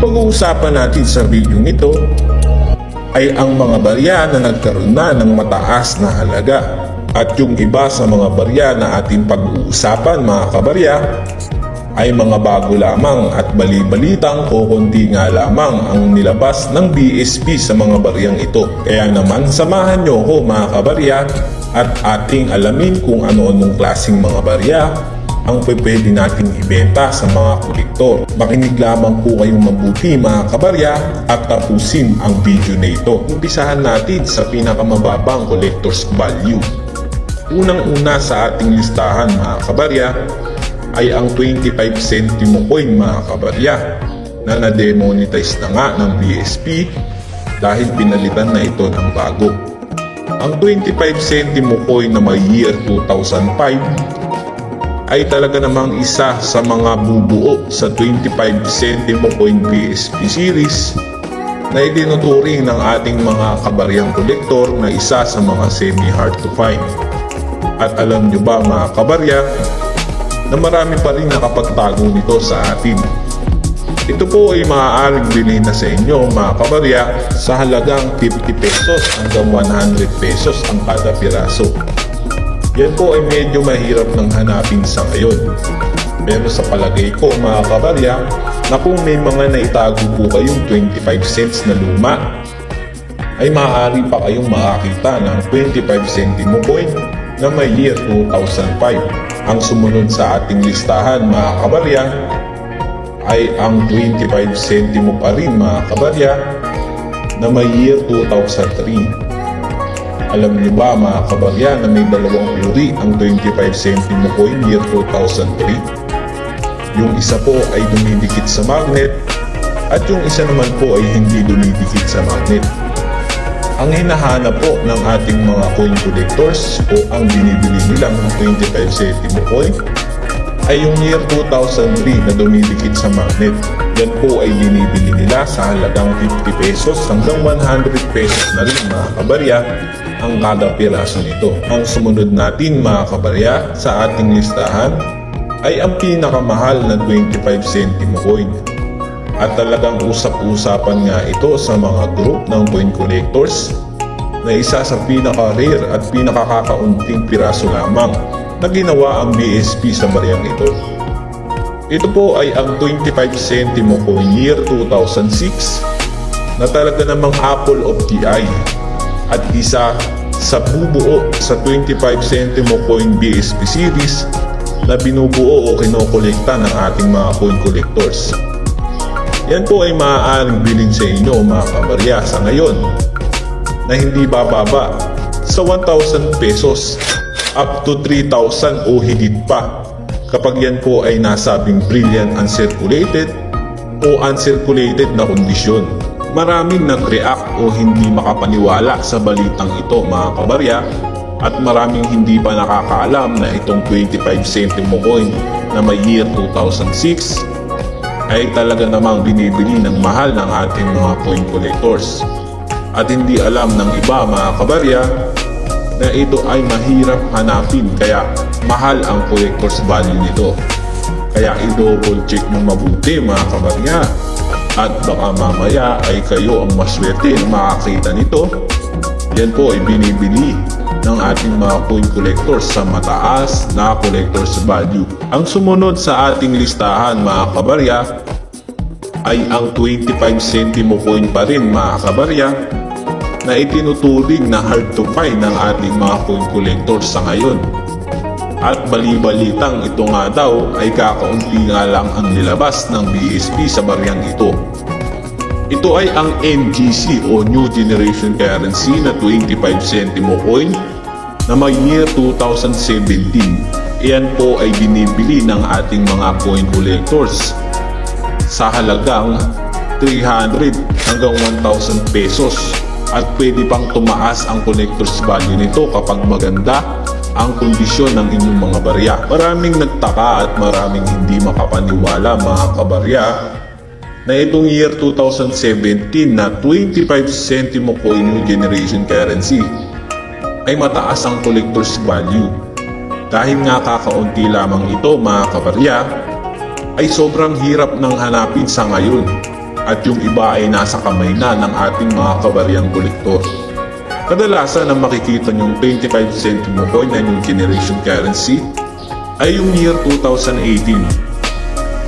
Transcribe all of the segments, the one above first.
Ang pag-uusapan natin sa video nito ay ang mga barya na nagkaroon na ng mataas na halaga. At yung iba sa mga barya na ating pag-uusapan mga kabarya ay mga bago lamang at bali-balitang kukunti nga lamang ang nilabas ng BSP sa mga baryang ito. Kaya naman samahan nyo ko mga kabarya at ating alamin kung ano-anong klaseng mga barya ang pwede nating ibenta sa mga kolektor. Makinig lamang po kayong mabuti mga kabarya at tapusin ang video na ito. Umpisahan natin sa pinakamababang collector's value. Unang-una sa ating listahan mga kabarya ay ang 25 centimo coin mga kabarya na na-demonetize na nga ng BSP dahil pinalitan na ito ng bago. Ang 25 centimo coin na may year 2005 ay talaga namang isa sa mga bubuo sa 25 centimo coin BSP series na itinuturing ng ating mga kabaryang kolektor na isa sa mga semi-hard to find. At alam nyo ba mga kabarya na marami pa rin nakapagtago nito sa atin. Ito po ay maaaring bilhin na sa inyo mga kabarya sa halagang 50 pesos hanggang 100 pesos ang kada piraso. Yan po ay medyo mahirap nang hanapin sa ngayon. Pero sa palagay ko mga kabarya na kung may mga naitago po kayong 25 cents na luma ay maaari pa kayong makakita ng 25 centimo coin na may year 2005. Ang sumunod sa ating listahan mga kabarya ay ang 25 centimo pa rin mga kabarya na may year 2003. Alam niyo ba mga kabarya na may dalawang uri ang 25 centimo coin year 2003? Yung isa po ay dumidikit sa magnet at yung isa naman po ay hindi dumidikit sa magnet. Ang hinahanap po ng ating mga coin collectors o ang binibili nilang 25 centimo coin ay yung year 2003 na dumidikit sa magnet. Yan po ay binibili nila sa halagang 50 pesos hanggang 100 pesos na rin mga kabarya ang kada piraso nito. Ang sumunod natin mga kabarya sa ating listahan ay ang pinakamahal na 25 centimo coin. At talagang usap-usapan nga ito sa mga group ng coin collectors na isa sa pinaka-rare at pinakakakaunting piraso lamang na ginawa ang BSP sa baryang ito. Ito po ay ang 25 centimo coin year 2006 na talaga namang apple of the eye at isa sa bubuo sa 25 centimo coin BSP series na binubuo o kinokolekta ng ating mga coin collectors. Yan po ay maaaring bilhin sa inyo mga kabarya sa ngayon na hindi bababa sa 1,000 pesos up to 3,000 o higit pa kapag yan po ay nasabing brilliant uncirculated o uncirculated na kondisyon. Maraming nag-react o hindi makapaniwala sa balitang ito mga kabarya at maraming hindi pa nakakaalam na itong 25 centimo coin na may year 2006 ay talaga namang binibili ng mahal ng ating mga coin collectors. At hindi alam ng iba mga kabarya na ito ay mahirap hanapin kaya mahal ang collector's value nito. Kaya i-double check mo mabuti mga kabarya at baka mamaya ay kayo ang maswerte na makakita nito. Yan po ay binibili ng ating mga coin collectors sa mataas na collector's value. Ang sumunod sa ating listahan mga kabarya ay ang 25 centimo coin pa rin mga kabarya na itinuturing na hard to find ng ating mga coin collectors sa ngayon. At bali-balitang ito nga daw ay kakaunti nga lang ang nilabas ng BSP sa baryang ito. Ito ay ang NGC o New Generation Currency na 25 centimo coin na may year 2017. Iyan po ay binibili ng ating mga coin collectors sa halagang 300 hanggang 1,000 pesos at pwede pang tumaas ang collector's value nito kapag maganda ang kondisyon ng inyong mga barya. Maraming nagtaka at maraming hindi makapaniwala mga kabarya na itong year 2017 na 25 centimo coin New Generation Currency ay mataas ang collector's value. Dahil nga kakaunti lamang ito mga kabarya, ay sobrang hirap nang hanapin sa ngayon. at yung iba ay nasa kamay na ng ating mga kabaryang kolektor. Kadalasan ang makikita niyong 25 centimo coin na yung generation currency ay yung year 2018.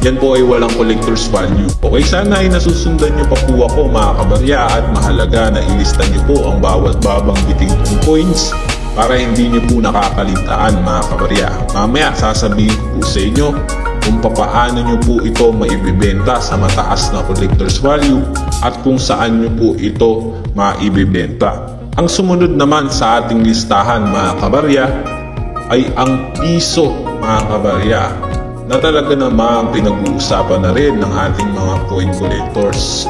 Yan po ay walang collector's value. Okay, sana ay nasusundan niyo pa po ako mga kabarya, at mahalaga na ilista niyo po ang bawat babang biting ng coins para hindi niyo po nakakaligtaan mga kabarya. Mamaya sasabihin ko po sa inyo kung paano nyo po ito maibibenta sa mataas na collector's value at kung saan nyo po ito maibibenta. Ang sumunod naman sa ating listahan mga kabarya ay ang piso mga kabarya, na talaga namang pinag-uusapan na rin ng ating mga coin collectors.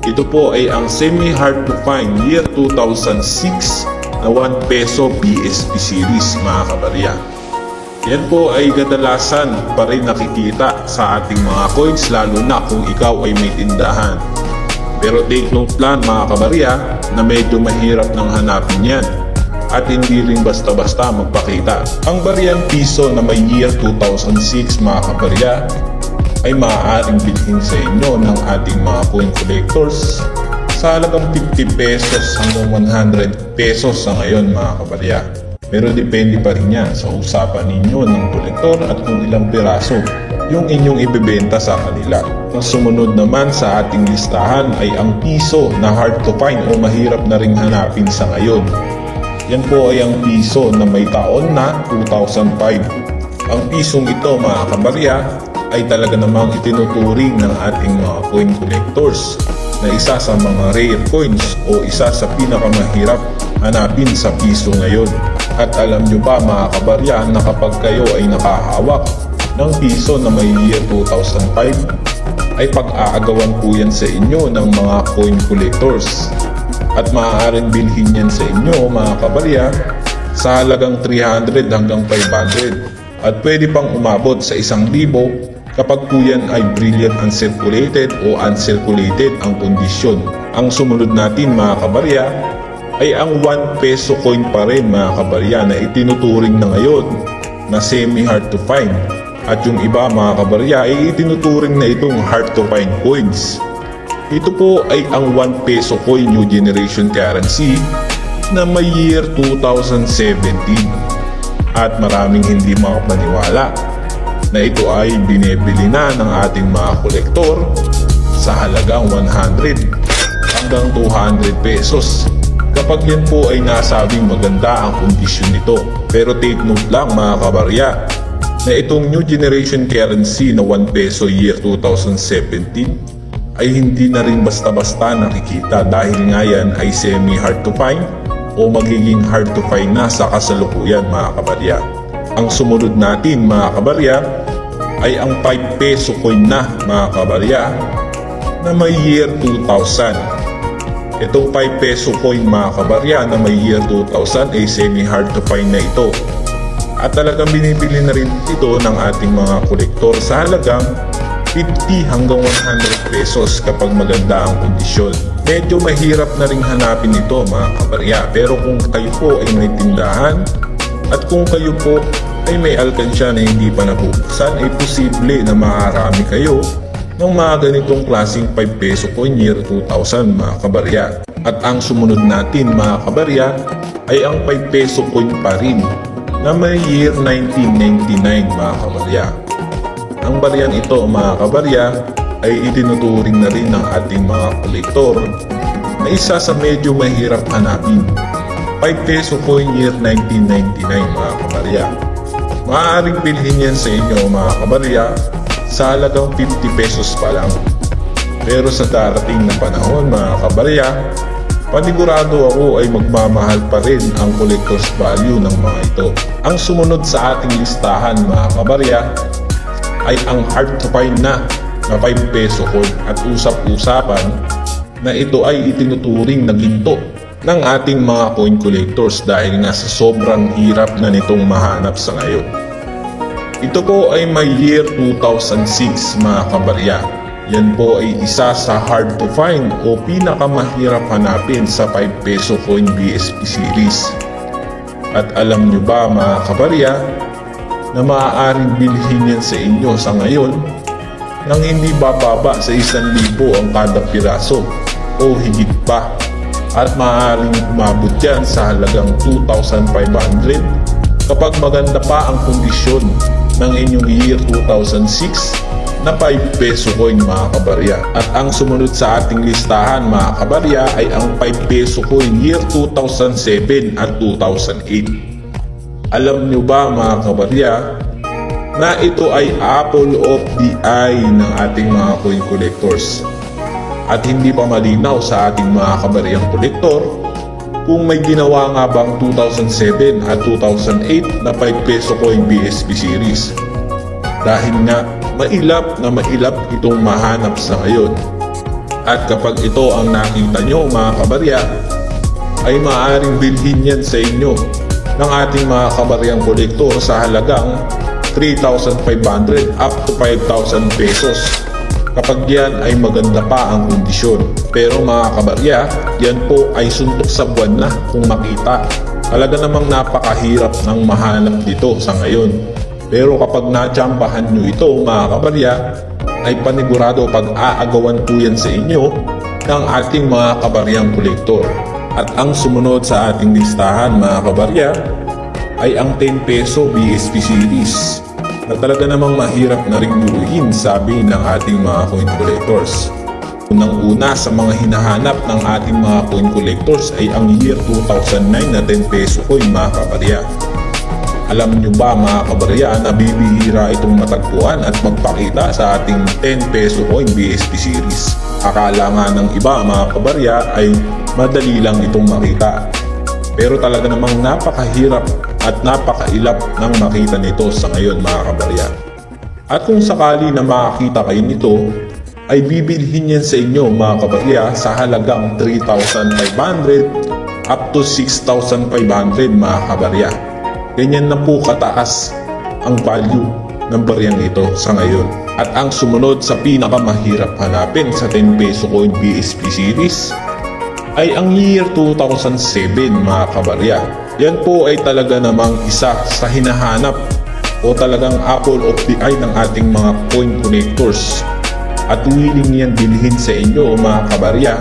Ito po ay ang semi-hard to find year 2006 na 1 peso BSP series mga kabarya. Yan po ay kadalasan pa rin nakikita sa ating mga coins, lalo na kung ikaw ay may tindahan. Pero take note lang mga kabarya na medyo mahirap nang hanapin yan at hindi rin basta-basta magpakita. Ang baryang piso na may year 2006 mga kabarya ay maaaring bilhin sa inyo ng ating mga coin collectors sa halagang 50 pesos hanggang 100 pesos sa ngayon mga kabarya. Pero depende pa rin yan sa usapan ninyo ng kolektor at kung ilang piraso yung inyong ibebenta sa kanila. Ang sumunod naman sa ating listahan ay ang piso na hard to find o mahirap na ring hanapin sa ngayon. Yan po ay ang piso na may taon na 2005. Ang pisong ito mga kabarya ay talaga namang itinuturing ng ating mga coin collectors na isa sa mga rare coins o isa sa pinakamahirap hanapin sa piso ngayon. At alam nyo ba mga kabarya na kapag kayo ay nakahawak ng piso na may year 2005 ay pag-aagawan po yan sa inyo ng mga coin collectors at maaaring bilhin yan sa inyo mga kabarya sa halagang 300 hanggang 500 at pwede pang umabot sa 1,000 kapag po yan ay brilliant uncirculated o uncirculated ang kondisyon. Ang sumunod natin mga kabarya ay ang 1 peso coin pa rin mga kabarya na itinuturing na ngayon na semi-hard to find. At yung iba mga kabarya ay itinuturing na itong hard to find coins. Ito po ay ang 1 peso coin new generation currency na may year 2017. At maraming hindi makapaniwala na ito ay binibili na ng ating mga kolektor sa halagang 100 hanggang 200 pesos. Kapag yan po ay nasabing maganda ang kondisyon nito. Pero take note lang mga kabarya na itong new generation currency na 1 peso year 2017 ay hindi na rin basta-basta nakikita dahil nga yan ay semi-hard to find o magiging hard to find na sa kasalukuyan mga kabarya. Ang sumunod natin mga kabarya ay ang 5 peso coin na mga kabarya na may year 2000. Itong 5 peso coin mga kabarya na may year 2000 ay semi-hard to find na ito. At talagang binibili na rin ito ng ating mga kolektor sa halagang 50 hanggang 100 pesos kapag maganda ang kondisyon. Medyo mahirap na rin hanapin ito mga kabarya, pero kung kayo po ay may tindahan at kung kayo po ay may alkansya na hindi pa nabubuksan, ay posible na makarami kayo ng mga ganitong klaseng 5 peso coin year 2000 mga kabarya. At ang sumunod natin mga kabarya ay ang 5 peso coin pa rin na may year 1999 mga kabarya. Ang baryang ito mga kabarya ay itinuturing na rin ng ating mga kolektor na isa sa medyo mahirap hanapin. 5 peso coin year 1999 mga kabarya. Maaaring bilhin yan sa inyo mga kabarya sa halagang 50 pesos pa lang. Pero sa darating na panahon mga kabarya, panigurado ako ay magmamahal pa rin ang collector's value ng mga ito. Ang sumunod sa ating listahan mga kabarya ay ang hard to find na 5 peso coin at usap-usapan na ito ay itinuturing na ginto ng ating mga coin collectors dahil nga sa sobrang hirap na nitong mahanap sa ngayon. Ito po ay may year 2006 mga kabarya. Yan po ay isa sa hard to find o pinakamahirap hanapin sa 5 peso coin BSP series. At alam nyo ba mga kabarya na maaaring bilhin yan sa inyo sa ngayon nang hindi bababa sa 1,000 ang kada piraso o higit pa, at maaaring umabot yan sa halagang 2,500 kapag maganda pa ang kondisyon ng inyong year 2006 na 5 peso coin mga kabarya. At ang sumunod sa ating listahan mga kabarya ay ang 5 peso coin year 2007 at 2008. Alam nyo ba mga kabarya na ito ay apple of the eye ng ating mga coin collectors? At hindi pa malinaw sa ating mga kabaryang kolektor kung may ginawa nga bang 2007 at 2008 na 5 peso coin BSP series. Dahil nga mailap na mailap itong mahanap sa ngayon. At kapag ito ang nakita nyo mga kabarya, ay maaaring bilhin yan sa inyo ng ating mga kabaryang kolektor sa halagang 3,500 up to 5,000 pesos kapag yan ay maganda pa ang kondisyon. Pero mga kabarya, yan po ay suntok sa buwan na kung makita. Talaga namang napakahirap ng mahanap dito sa ngayon. Pero kapag natsambahan nyo ito mga kabarya, ay panigurado pag-aagawan po yan sa inyo ng ating mga kabaryang kolektor. At ang sumunod sa ating listahan mga kabarya ay ang 10 peso BSP series na talaga namang mahirap na ring buuin, sabi ng ating mga coin collectors. Unang-una sa mga hinahanap ng ating mga coin collectors ay ang year 2009 na 10 peso coin mga kabarya. Alam nyo ba mga kabarya na bibihira itong matagpuan at magpakita sa ating 10 peso coin BSP series? Akala nga ng iba mga kabarya ay madali lang itong makita. Pero talaga namang napakahirap at napakailap ng makita nito sa ngayon mga kabarya. At kung sakali na makakita kayo nito, ay bibilhin yan sa inyo mga kabarya sa halagang 3,500 up to 6,500 mga kabarya. Ganyan na po kataas ang value ng baryang ito sa ngayon. At ang sumunod sa pinakamahirap hanapin sa 10 peso coin BSP series ay ang year 2007 mga kabarya. Yan po ay talaga namang isa sa hinahanap o talagang apple of the eye ng ating mga coin collectors. At willing yan bilhin sa inyo mga kabarya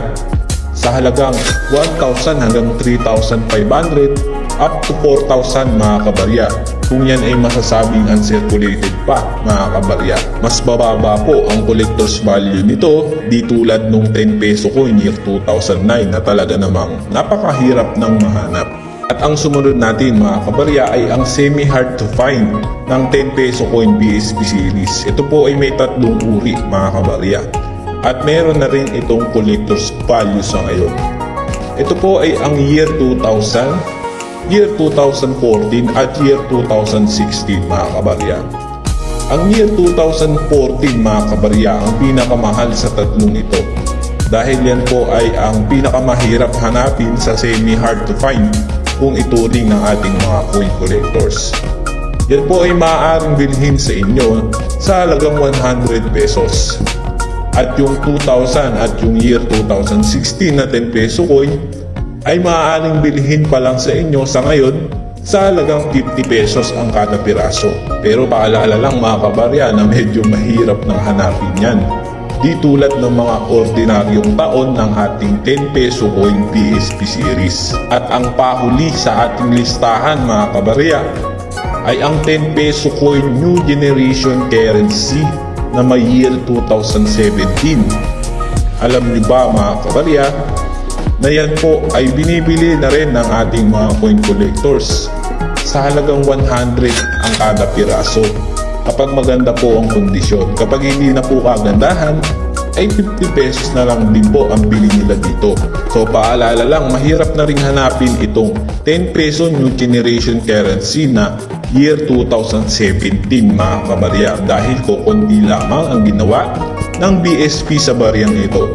sa halagang 1,000 hanggang 3,500 up to 4,000 mga kabarya. Kung yan ay masasabing uncirculated pa mga kabarya. Mas bababa po ang collector's value nito di tulad nung 10 peso coin year 2009 na talaga namang napakahirap ng mahanap. At ang sumunod natin mga kabarya ay ang semi-hard to find ng 10 peso coin BSP series. Ito po ay may tatlong uri mga kabarya. At meron na rin itong collector's value sa ngayon. Ito po ay ang year 2000, year 2014 at year 2016 mga kabarya. Ang year 2014 mga kabarya ang pinakamahal sa tatlong ito. Dahil yan po ay ang pinakamahirap hanapin sa semi-hard to find kung ituring ng ating mga coin collectors. Yan po ay maaaring bilhin sa inyo sa halagang 100 pesos. At yung 2,000 at yung year 2016 na 10 peso coin ay maaaring bilhin pa lang sa inyo sa ngayon sa halagang 50 pesos ang kada piraso. Pero paalala lang mga kabarya na medyo mahirap nang hanapin yan. Di tulad ng mga ordinaryong taon ng ating 10 peso coin BSP series. At ang pahuli sa ating listahan mga kabarya ay ang 10 peso coin new generation currency na may year 2017. Alam niyo ba mga kabarya na yan po ay binibili na rin ng ating mga coin collectors sa halagang 100 ang kada piraso kapag maganda po ang kondisyon. Kapag hindi na po kagandahan ay 50 pesos na lang din po ang bili nila dito. So paalala lang, mahirap na rin hanapin itong 10 peso new generation currency na year 2017 mga kabarya dahil kukundi lamang ang ginawa ng BSP sa baryang ito.